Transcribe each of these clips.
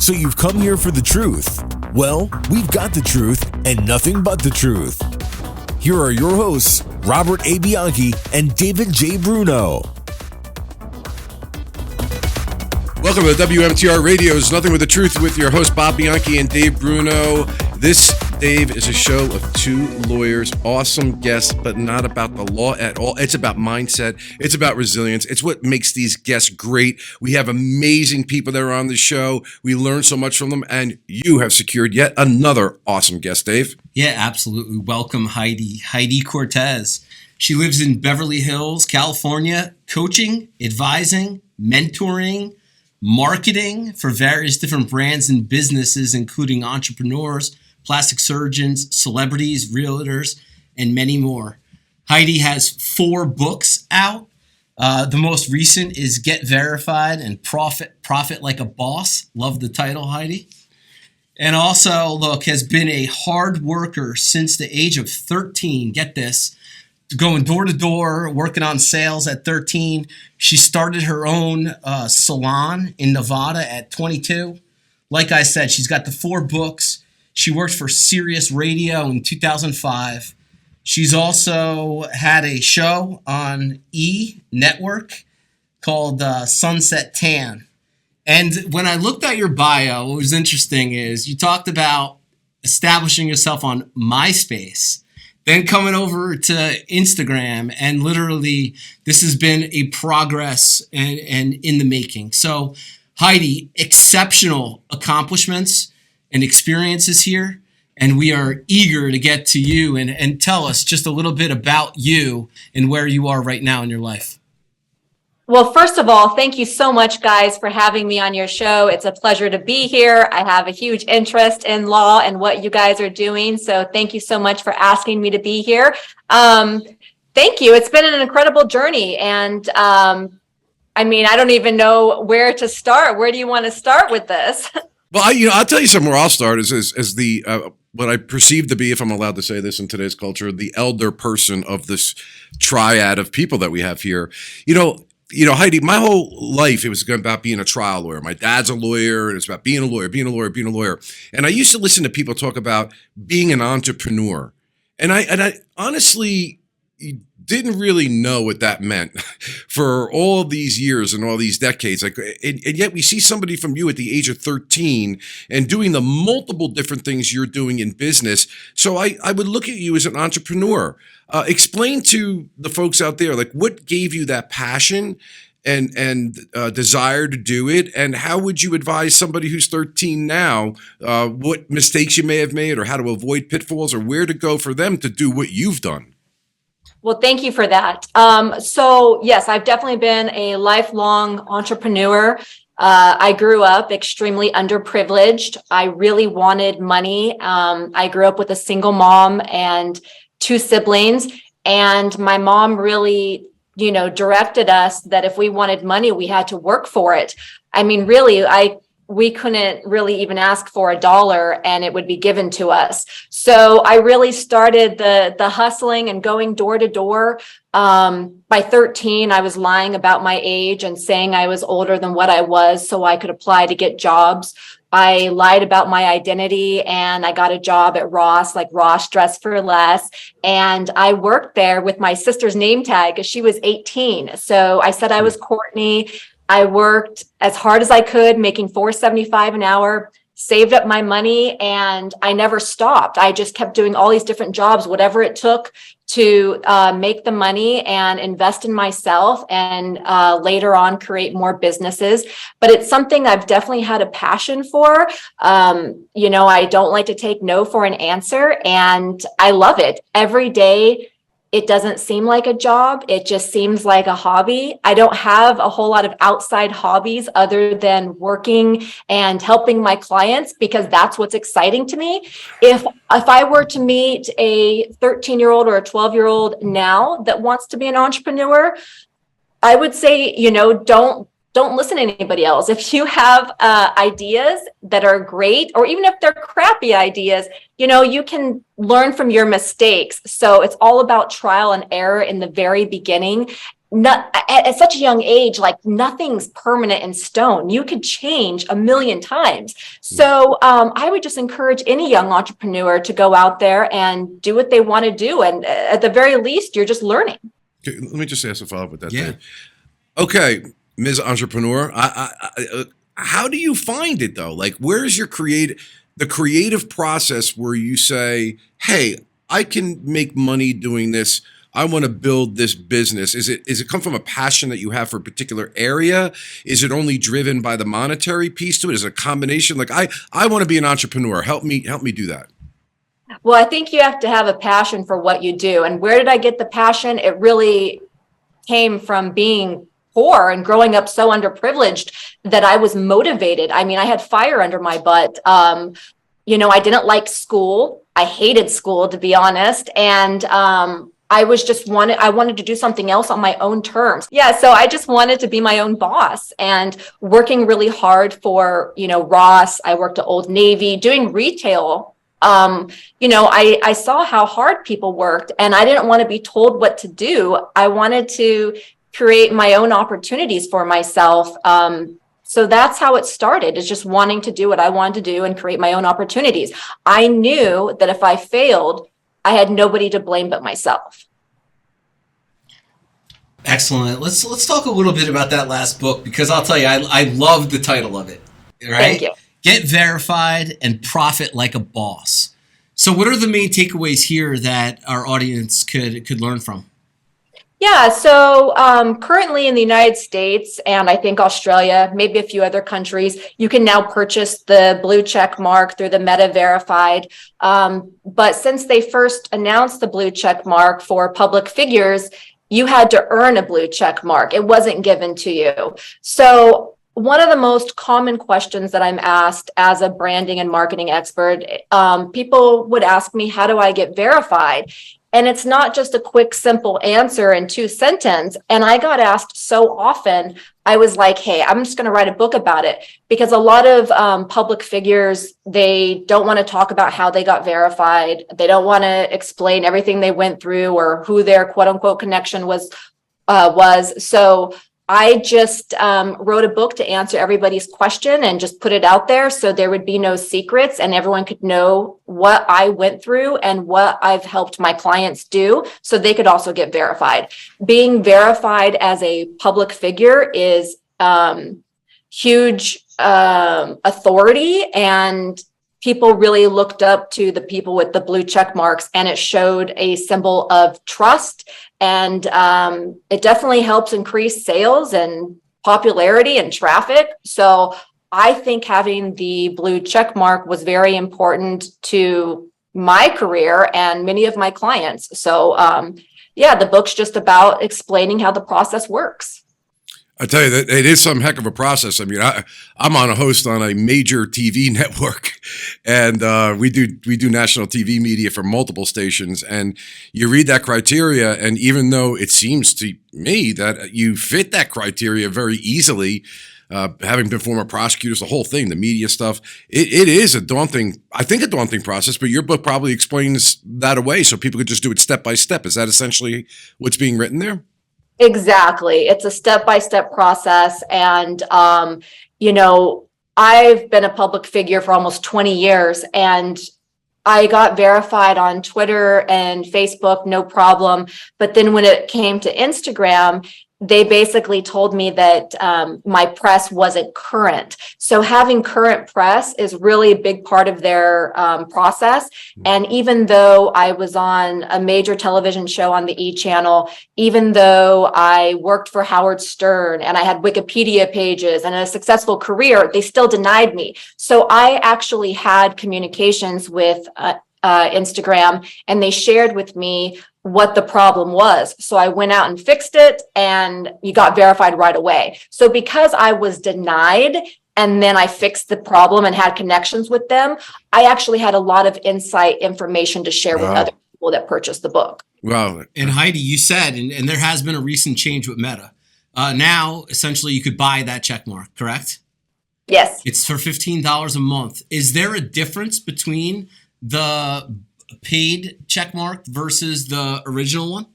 So you've come here for the truth. Well, we've got the truth and nothing but the truth. Here are your hosts, Robert A. Bianchi and David J. Bruno. Welcome to WMTR Radio's Nothing But the Truth with your host, Bob Bianchi and Dave Bruno. This, Dave, is a show of two lawyers, awesome guests, but not about the law at all. It's about mindset. It's about resilience. It's what makes these guests great. We have amazing people that are on the show. We learn so much from them, and you have secured yet another awesome guest, Dave. Yeah, absolutely. Welcome, Heidi Cortez. She lives in Beverly Hills, California, coaching, advising, mentoring, marketing for various different brands and businesses, including entrepreneurs, plastic surgeons, celebrities, realtors, and many more. Heidi has 4 books out. The most recent is Get Verified and Profit Like a Boss. Love the title, Heidi. And also, look, has been a hard worker since the age of 13. Get this. Going door to door, working on sales at 13. She started her own salon in Nevada at 22. Like I said, she's got the 4 books. She worked for SIRIUS Radio in 2005. She's also had a show on E! Network called Sunset Tan. And when I looked at your bio, what was interesting is you talked about establishing yourself on MySpace, then coming over to Instagram, and literally this has been a progress and in the making. So Heidi, exceptional accomplishments and experiences here, and we are eager to get to you and tell us just a little bit about you and where you are right now in your life. Well, first of all, thank you so much, guys, for having me on your show. It's a pleasure to be here. I have a huge interest in law and what you guys are doing. So thank you so much for asking me to be here. Thank you. It's been an incredible journey. And I don't even know where to start. Where do you want to start with this? Well, I'll tell you something where I'll start is the what I perceive to be, if I'm allowed to say this in today's culture, the elder person of this triad of people that we have here. Heidi, my whole life, it was about being a trial lawyer. My dad's a lawyer, and it's about being a lawyer. And I used to listen to people talk about being an entrepreneur. And I honestly didn't really know what that meant for all these years and all these decades. And yet we see somebody from you at the age of 13 and doing the multiple different things you're doing in business. So I would look at you as an entrepreneur. Explain to the folks out there, what gave you that passion and desire to do it, and how would you advise somebody who's 13 now what mistakes you may have made, or how to avoid pitfalls, or where to go for them to do what you've done? Well, thank you for that. So yes, I've definitely been a lifelong entrepreneur. I grew up extremely underprivileged. I really wanted money. I grew up with a single mom and 2 siblings, and my mom really, directed us that if we wanted money, we had to work for it. We couldn't really even ask for $1 and it would be given to us. So I really started the hustling and going door to door. By 13, I was lying about my age and saying I was older than what I was so I could apply to get jobs. I lied about my identity and I got a job at Ross, like Ross Dress for Less. And I worked there with my sister's name tag because she was 18. So I said I was Courtney. I worked as hard as I could, making $4.75 an hour, saved up my money, and I never stopped. I just kept doing all these different jobs, whatever it took to make the money and invest in myself, and later on create more businesses. But it's something I've definitely had a passion for. I don't like to take no for an answer, and I love it. Every day, it doesn't seem like a job. It just seems like a hobby. I don't have a whole lot of outside hobbies other than working and helping my clients, because that's what's exciting to me. If I were to meet a 13-year-old or a 12-year-old now that wants to be an entrepreneur, I would say, don't listen to anybody else. If you have ideas that are great, or even if they're crappy ideas, you can learn from your mistakes. So it's all about trial and error in the very beginning. not at such a young age, like nothing's permanent in stone. You could change a million times. So I would just encourage any young entrepreneur to go out there and do what they want to do. And at the very least, you're just learning. Okay, let me just ask a follow-up with that. Yeah. Dave. Okay, Ms. Entrepreneur, how do you find it though? Like, where's your the creative process where you say, hey, I can make money doing this. I want to build this business. Is it come from a passion that you have for a particular area? Is it only driven by the monetary piece to it? Is it a combination? Like, I want to be an entrepreneur. Help me do that. Well, I think you have to have a passion for what you do. And where did I get the passion? It really came from being poor and growing up so underprivileged that I was motivated. I mean, I had fire under my butt. I didn't like school. I hated school, to be honest. And I wanted to do something else on my own terms. Yeah. So I just wanted to be my own boss and working really hard for, Ross. I worked at Old Navy doing retail. I saw how hard people worked and I didn't want to be told what to do. I wanted to create my own opportunities for myself. So that's how it started, is just wanting to do what I wanted to do and create my own opportunities. I knew that if I failed, I had nobody to blame but myself. Excellent. Let's talk a little bit about that last book, because I'll tell you, I love the title of it. Right? Thank you. Get verified and profit like a boss. So what are the main takeaways here that our audience could learn from? Yeah, so currently in the United States and I think Australia, maybe a few other countries, you can now purchase the blue check mark through the Meta Verified. But since they first announced the blue check mark for public figures, you had to earn a blue check mark. It wasn't given to you. So one of the most common questions that I'm asked as a branding and marketing expert, people would ask me, how do I get verified? And it's not just a quick, simple answer in 2 sentences. And I got asked so often, I was like, hey, I'm just going to write a book about it, because a lot of public figures, they don't want to talk about how they got verified. They don't want to explain everything they went through or who their quote unquote connection was. So I just wrote a book to answer everybody's question and just put it out there so there would be no secrets and everyone could know what I went through and what I've helped my clients do so they could also get verified. Being verified as a public figure is huge authority, and people really looked up to the people with the blue check marks, and it showed a symbol of trust. And it definitely helps increase sales and popularity and traffic. So I think having the blue check mark was very important to my career and many of my clients. So the book's just about explaining how the process works. I tell you that it is some heck of a process. I mean, I'm on a host on a major TV network, and we do national TV media for multiple stations. And you read that criteria, and even though it seems to me that you fit that criteria very easily, having been former prosecutors, the whole thing, the media stuff, it is a daunting process. But your book probably explains that away, so people could just do it step by step. Is that essentially what's being written there? Exactly. It's a step-by-step process. And, I've been a public figure for almost 20 years, and I got verified on Twitter and Facebook, no problem. But then when it came to Instagram, they basically told me that my press wasn't current. So having current press is really a big part of their process. And even though I was on a major television show on the E! Channel, even though I worked for Howard Stern and I had Wikipedia pages and a successful career, they still denied me. So I actually had communications with Instagram, and they shared with me what the problem was. So I went out and fixed it, and you got verified right away. So because I was denied and then I fixed the problem and had connections with them, I actually had a lot of insight information to share with other people that purchased the book. Wow. And Heidi, you said, and there has been a recent change with Meta. Now, essentially, you could buy that check mark, correct? Yes. It's for $15 a month. Is there a difference between the paid check mark versus the original one?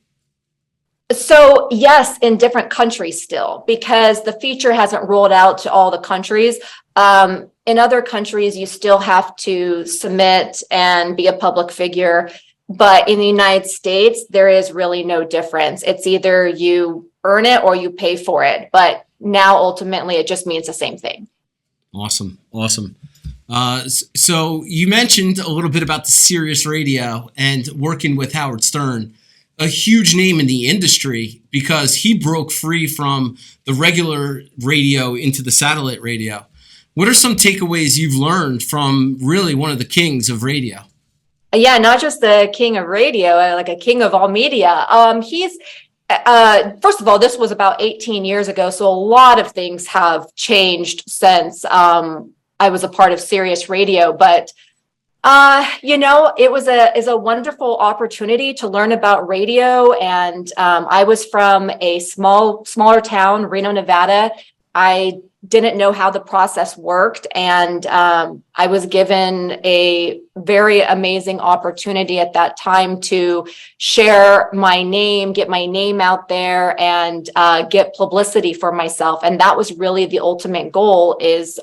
So yes, in different countries still, because the feature hasn't rolled out to all the countries. In other countries, you still have to submit and be a public figure. But in the United States, there is really no difference. It's either you earn it or you pay for it. But now ultimately, it just means the same thing. Awesome. So you mentioned a little bit about the SIRIUS Radio and working with Howard Stern, a huge name in the industry because he broke free from the regular radio into the satellite radio. What are some takeaways you've learned from really one of the kings of radio? Yeah, not just the king of radio, like a king of all media. He's first of all, this was about 18 years ago, so a lot of things have changed since I was a part of SIRIUS Radio. But it is a wonderful opportunity to learn about radio. And I was from a smaller town, Reno, Nevada. I didn't know how the process worked. And I was given a very amazing opportunity at that time to share my name, get my name out there, and get publicity for myself. And that was really the ultimate goal, is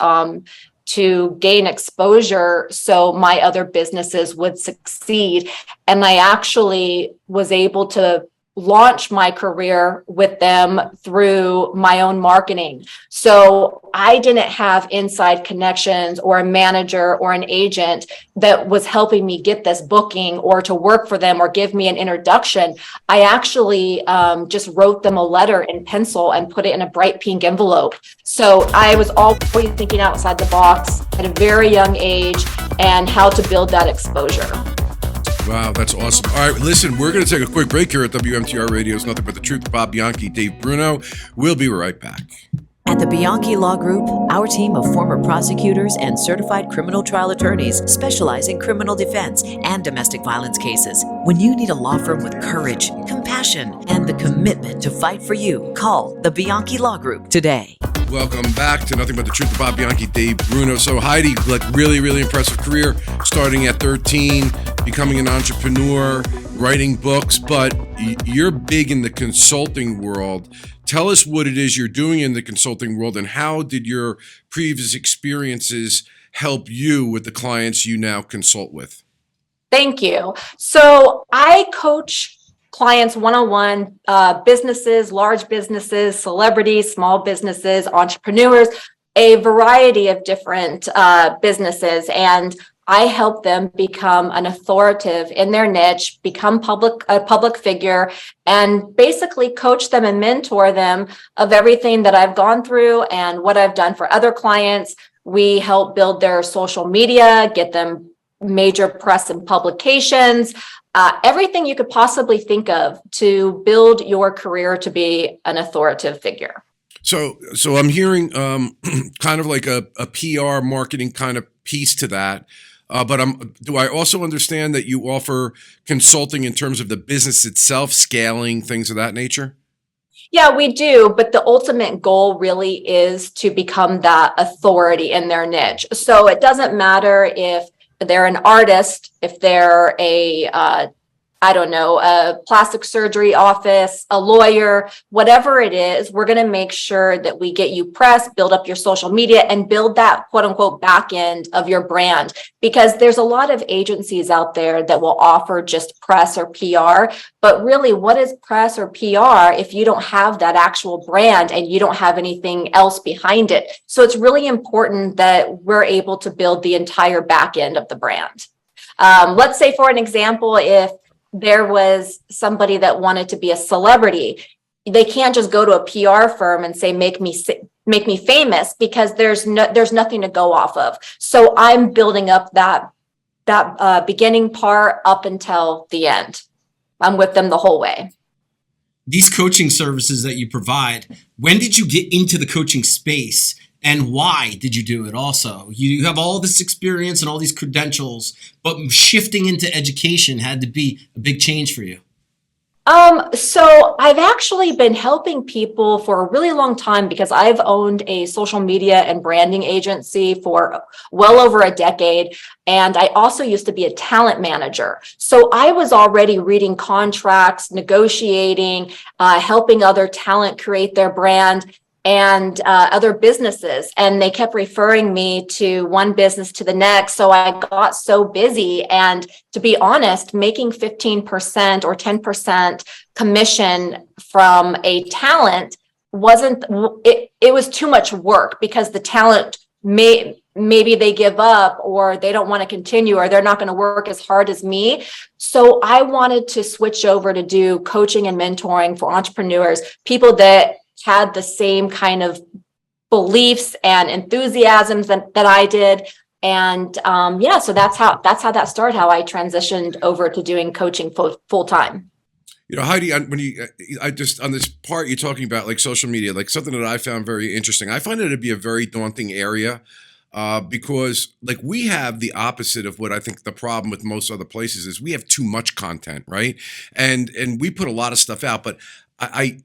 to gain exposure so my other businesses would succeed. And I actually was able to launch my career with them through my own marketing. So I didn't have inside connections or a manager or an agent that was helping me get this booking or to work for them or give me an introduction. I actually just wrote them a letter in pencil and put it in a bright pink envelope. So I was always thinking outside the box at a very young age and how to build that exposure. Wow, that's awesome. All right, listen, we're going to take a quick break here at WMTR Radio's Nothing But the Truth. Bob Bianchi, Dave Bruno. We'll be right back. At the Bianchi Law Group, our team of former prosecutors and certified criminal trial attorneys specialize in criminal defense and domestic violence cases. When you need a law firm with courage, compassion, and the commitment to fight for you, call the Bianchi Law Group today. Welcome back to Nothing But the Truth with Bob Bianchi, Dave Bruno. So Heidi, like really, really impressive career, starting at 13, becoming an entrepreneur, writing books, but you're big in the consulting world. Tell us what it is you're doing in the consulting world, and how did your previous experiences help you with the clients you now consult with? Thank you. So I coach clients one-on-one, businesses, large businesses, celebrities, small businesses, entrepreneurs, a variety of different businesses. And I help them become an authoritative in their niche, become a public figure, and basically coach them and mentor them of everything that I've gone through and what I've done for other clients. We help build their social media, get them major press and publications, everything you could possibly think of to build your career to be an authoritative figure. So I'm hearing kind of like a PR marketing kind of piece to that. But do I also understand that you offer consulting in terms of the business itself, scaling, things of that nature? Yeah, we do. But the ultimate goal really is to become that authority in their niche. So it doesn't matter if they're an artist, if they're a plastic surgery office, a lawyer, whatever it is, we're going to make sure that we get you press, build up your social media, and build that quote unquote back end of your brand. Because there's a lot of agencies out there that will offer just press or PR. But really, what is press or PR if you don't have that actual brand and you don't have anything else behind it? So it's really important that we're able to build the entire back end of the brand. Let's say, for an example, if there was somebody that wanted to be a celebrity, they can't just go to a PR firm and say, make me famous, because there's nothing to go off of. So I'm building up that beginning part up until the end. I'm with them the whole way. These coaching services that you provide, when did you get into the coaching space? And why did you do it also? You have all this experience and all these credentials, but shifting into education had to be a big change for you. So I've actually been helping people for a really long time because I've owned a social media and branding agency for well over a decade. And I also used to be a talent manager. So I was already reading contracts, negotiating, helping other talent create their brand and other businesses. And they kept referring me to one business to the next. So I got so busy. And to be honest, making 15% or 10% commission from a talent it was too much work because the talent maybe they give up or they don't want to continue or they're not going to work as hard as me. So I wanted to switch over to do coaching and mentoring for entrepreneurs, people that had the same kind of beliefs and enthusiasms that I did. And so that's how that started, how I transitioned over to doing coaching full time. You know, Heidi, I just on this part you're talking about like social media, like something that I found very interesting. I find it to be a very daunting area because like we have the opposite of what I think the problem with most other places is we have too much content, right? And we put a lot of stuff out, but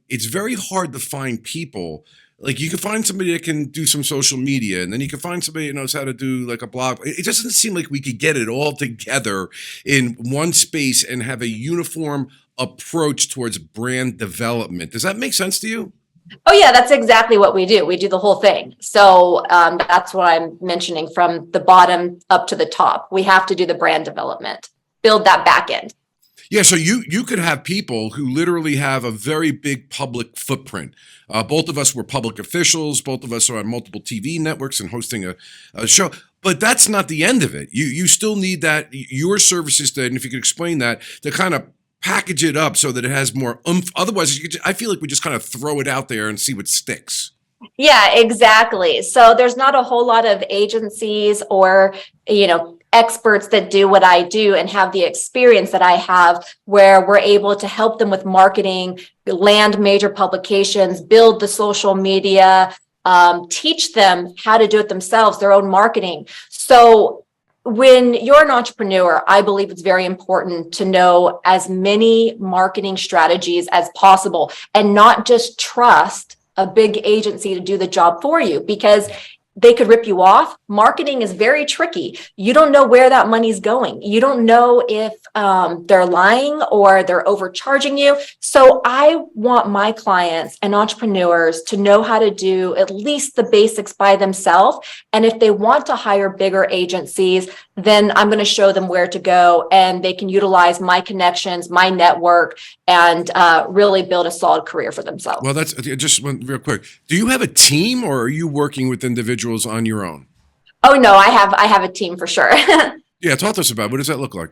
it's very hard to find people. Like you can find somebody that can do some social media and then you can find somebody that knows how to do like a blog. It doesn't seem like we could get it all together in one space and have a uniform approach towards brand development. Does that make sense to you? Oh yeah, that's exactly what we do. We do the whole thing. So that's what I'm mentioning from the bottom up to the top. We have to do the brand development, build that back end. Yeah, so you could have people who literally have a very big public footprint. Both of us were public officials. Both of us are on multiple TV networks and hosting a show. But that's not the end of it. You still need that, your services, to, and if you could explain that, to kind of package it up so that it has more oomph. Otherwise, I feel like we just kind of throw it out there and see what sticks. Yeah, exactly. So there's not a whole lot of agencies or, experts that do what I do and have the experience that I have where we're able to help them with marketing, land major publications, build the social media, teach them how to do it themselves, their own marketing. So when you're an entrepreneur, I believe it's very important to know as many marketing strategies as possible and not just trust a big agency to do the job for you because they could rip you off. Marketing is very tricky. You don't know where that money's going. You don't know if they're lying or they're overcharging you. So I want my clients and entrepreneurs to know how to do at least the basics by themselves. And if they want to hire bigger agencies, then I'm going to show them where to go and they can utilize my connections, my network, and really build a solid career for themselves. Well, that's just one real quick. Do you have a team or are you working with individuals on your own? Oh, no, I have a team for sure. Yeah, talk to us about it. What does that look like?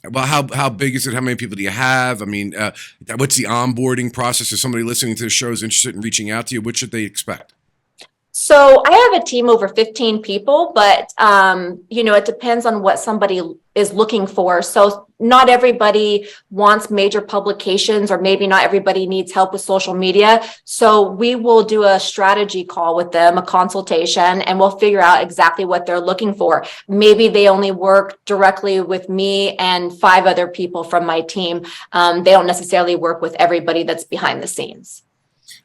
Well, how big is it? How many people do you have? I mean, what's the onboarding process? If somebody listening to the show is interested in reaching out to you, what should they expect? So I have a team over 15 people, but, it depends on what somebody is looking for. So not everybody wants major publications, or maybe not everybody needs help with social media. So we will do a strategy call with them, a consultation, and we'll figure out exactly what they're looking for. Maybe they only work directly with me and 5 other people from my team. They don't necessarily work with everybody that's behind the scenes.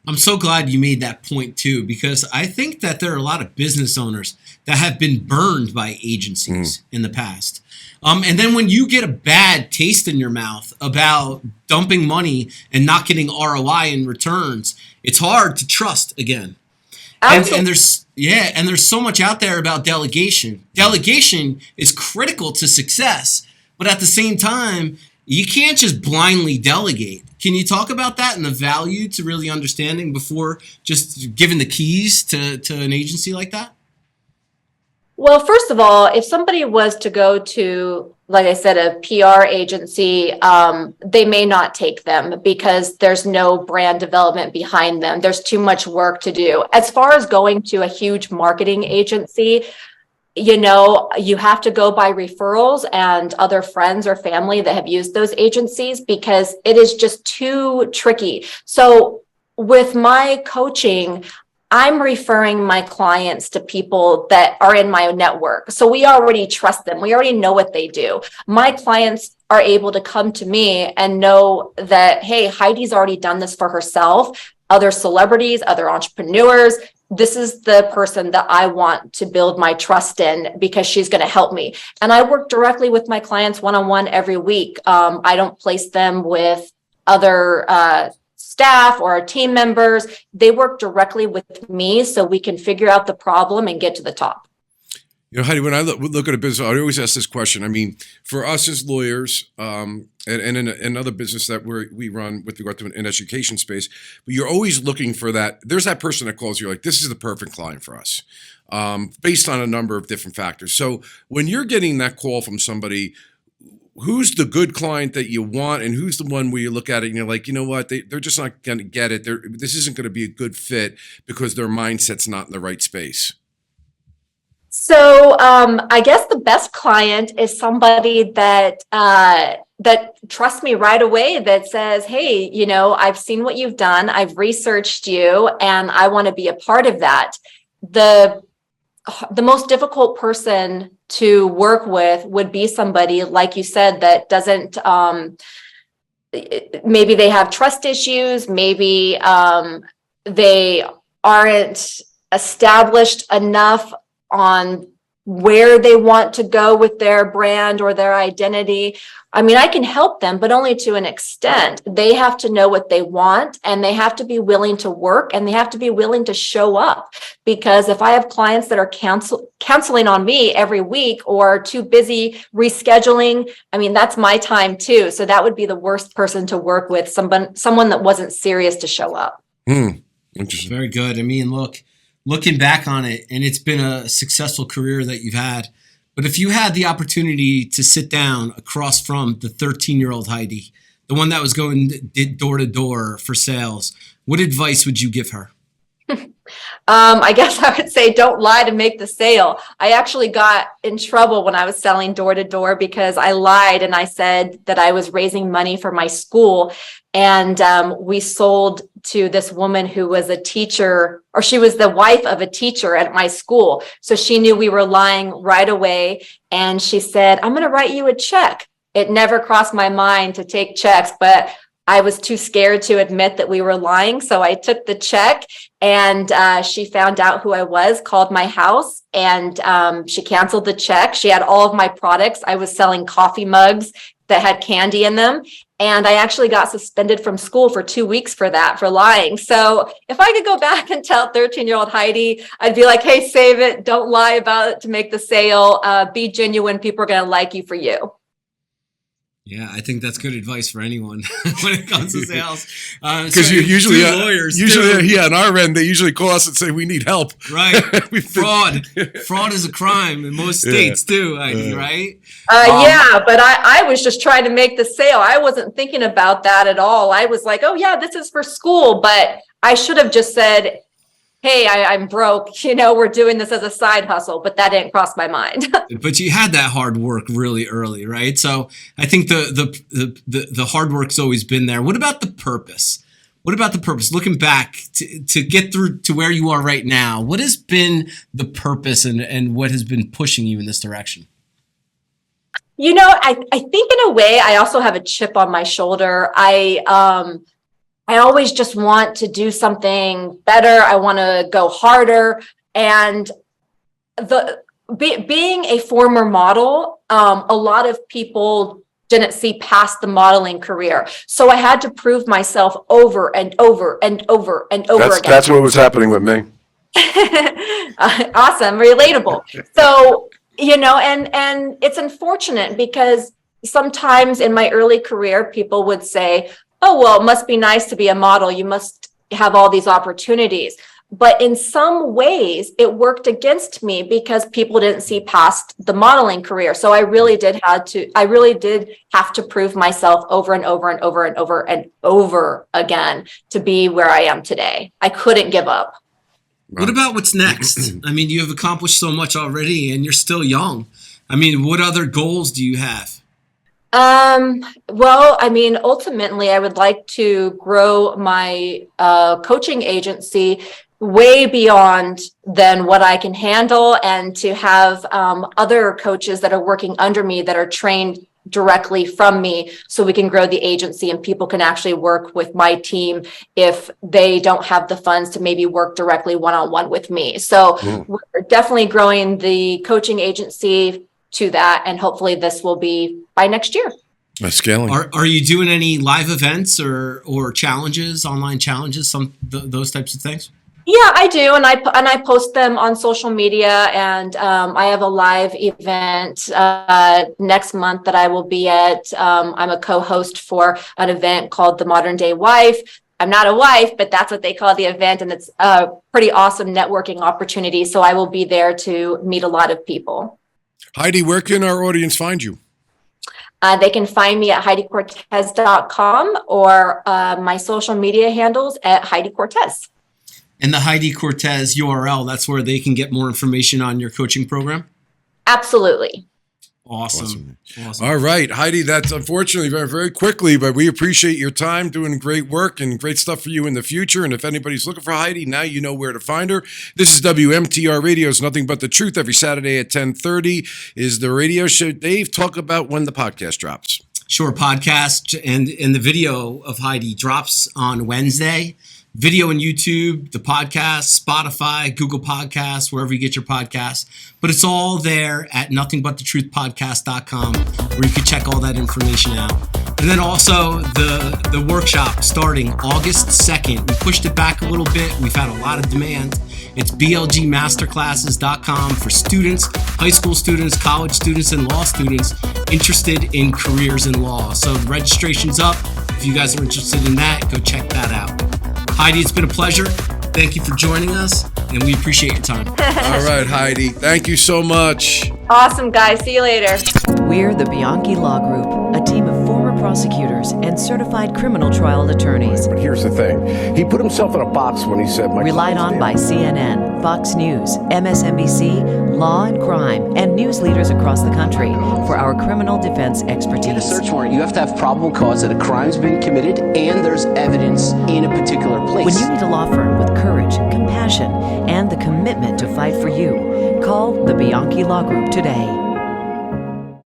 I'm so glad you made that point too, because I think that there are a lot of business owners that have been burned by agencies in the past. And then when you get a bad taste in your mouth about dumping money and not getting ROI in returns, it's hard to trust again. And there's so much out there about delegation. Delegation is critical to success, but at the same time, you can't just blindly delegate. Can you talk about that and the value to really understanding before just giving the keys to an agency like that? Well, first of all, if somebody was to go to, like I said, a PR agency, they may not take them because there's no brand development behind them. There's too much work to do. As far as going to a huge marketing agency, you have to go by referrals and other friends or family that have used those agencies because it is just too tricky. So with my coaching, I'm referring my clients to people that are in my network. So we already trust them. We already know what they do. My clients are able to come to me and know that, hey, Heidi's already done this for herself, other celebrities, other entrepreneurs. This is the person that I want to build my trust in because she's going to help me. And I work directly with my clients one-on-one every week. I don't place them with other staff or team members. They work directly with me so we can figure out the problem and get to the top. You know, Heidi, when I look at a business, I always ask this question. I mean, for us as lawyers, and in another business that we run with regard to an education space, but you're always looking for that. There's that person that calls you like, this is the perfect client for us, based on a number of different factors. So when you're getting that call from somebody, who's the good client that you want, and who's the one where you look at it and you're like, you know what, they're just not going to get it. This isn't going to be a good fit because their mindset's not in the right space. So I guess the best client is somebody that trusts me right away, that says, hey, you know, I've seen what you've done. I've researched you and I want to be a part of that. The most difficult person to work with would be somebody, like you said, that doesn't, maybe they have trust issues. Maybe they aren't established enough on where they want to go with their brand or their identity. I mean, I can help them, but only to an extent. They have to know what they want, and they have to be willing to work, and they have to be willing to show up. Because if I have clients that are counseling on me every week or too busy rescheduling, I mean, that's my time too. So that would be the worst person to work with, someone that wasn't serious to show up. Interesting. Very good. I mean, looking back on it, and it's been a successful career that you've had, but if you had the opportunity to sit down across from the 13-year-old Heidi, the one that was going door to door for sales, what advice would you give her? I guess I would say don't lie to make the sale. I actually got in trouble when I was selling door to door because I lied and I said that I was raising money for my school. And we sold to this woman who was a teacher, or she was the wife of a teacher at my school. So she knew we were lying right away. And she said, I'm going to write you a check. It never crossed my mind to take checks, but I was too scared to admit that we were lying. So I took the check, and she found out who I was, called my house, and she canceled the check. She had all of my products. I was selling coffee mugs that had candy in them. And I actually got suspended from school for 2 weeks for lying. So if I could go back and tell 13-year-old Heidi, I'd be like, hey, save it. Don't lie about it to make the sale. Be genuine. People are going to like you for you. Yeah, I think that's good advice for anyone when it comes to sales. Because usually on our end, they usually call us and say, we need help. Right. Fraud is a crime in most states too, right? Yeah, but I was just trying to make the sale. I wasn't thinking about that at all. I was like, oh yeah, this is for school. But I should have just said, hey, I'm broke, we're doing this as a side hustle, but that didn't cross my mind. But you had that hard work really early, right? So I think the hard work's always been there. What about the purpose? Looking back to get through to where you are right now, what has been the purpose and what has been pushing you in this direction? I think in a way, I also have a chip on my shoulder. I always just want to do something better. I want to go harder. And being a former model, a lot of people didn't see past the modeling career. So I had to prove myself over and over and over and over again. That's what was happening with me. Awesome. Relatable. So, and it's unfortunate because sometimes in my early career, people would say, oh, well, it must be nice to be a model. You must have all these opportunities. But in some ways, it worked against me because people didn't see past the modeling career. So I really did have to prove myself over and over and over and over and over again to be where I am today. I couldn't give up. What about what's next? I mean, you have accomplished so much already and you're still young. I mean, what other goals do you have? Well, I mean, ultimately, I would like to grow my coaching agency way beyond than what I can handle, and to have other coaches that are working under me that are trained directly from me, so we can grow the agency and people can actually work with my team if they don't have the funds to maybe work directly one-on-one with me. So we're definitely growing the coaching agency to that, and hopefully this will be by next year. Scaling. Are you doing any live events or challenges, online challenges, those types of things? Yeah, I do, and I post them on social media, and I have a live event next month that I will be at. I'm a co-host for an event called The Modern Day Wife. I'm not a wife, but that's what they call the event, and it's a pretty awesome networking opportunity. So I will be there to meet a lot of people. Heidi, where can our audience find you? They can find me at HeidiCortez.com or my social media handles at Heidi Cortez. And the Heidi Cortez URL, that's where they can get more information on your coaching program? Absolutely. Awesome. All right, Heidi, that's unfortunately very, very quickly, but we appreciate your time doing great work and great stuff for you in the future. And if anybody's looking for Heidi, now you know where to find her. This is WMTR Radio's Nothing But the Truth. Every Saturday at 10:30 is the radio show. Dave, talk about when the podcast drops. Sure, podcast and the video of Heidi drops on Wednesday. Video on YouTube, the podcast, Spotify, Google Podcasts, wherever you get your podcasts. But it's all there at nothingbuttetruthpodcast.com, where you can check all that information out. And then also the workshop starting August 2nd. We pushed it back a little bit. We've had a lot of demand. It's blgmasterclasses.com for students, high school students, college students, and law students interested in careers in law. So the registration's up. If you guys are interested in that, go check that out. Heidi, it's been a pleasure. Thank you for joining us, and we appreciate your time. All right, Heidi. Thank you so much. Awesome, guys. See you later. We're the Bianchi Law Group, a team of former prosecutors and certified criminal trial attorneys. But here's the thing. He put himself in a box when he said... Relied on by CNN, Fox News, MSNBC, Law and Crime, and news leaders across the country for our criminal defense expertise. To get a search warrant, you have to have probable cause that a crime's been committed and there's evidence in a particular place. When you need a law firm with courage, compassion, and the commitment to fight for you, call the Bianchi Law Group today.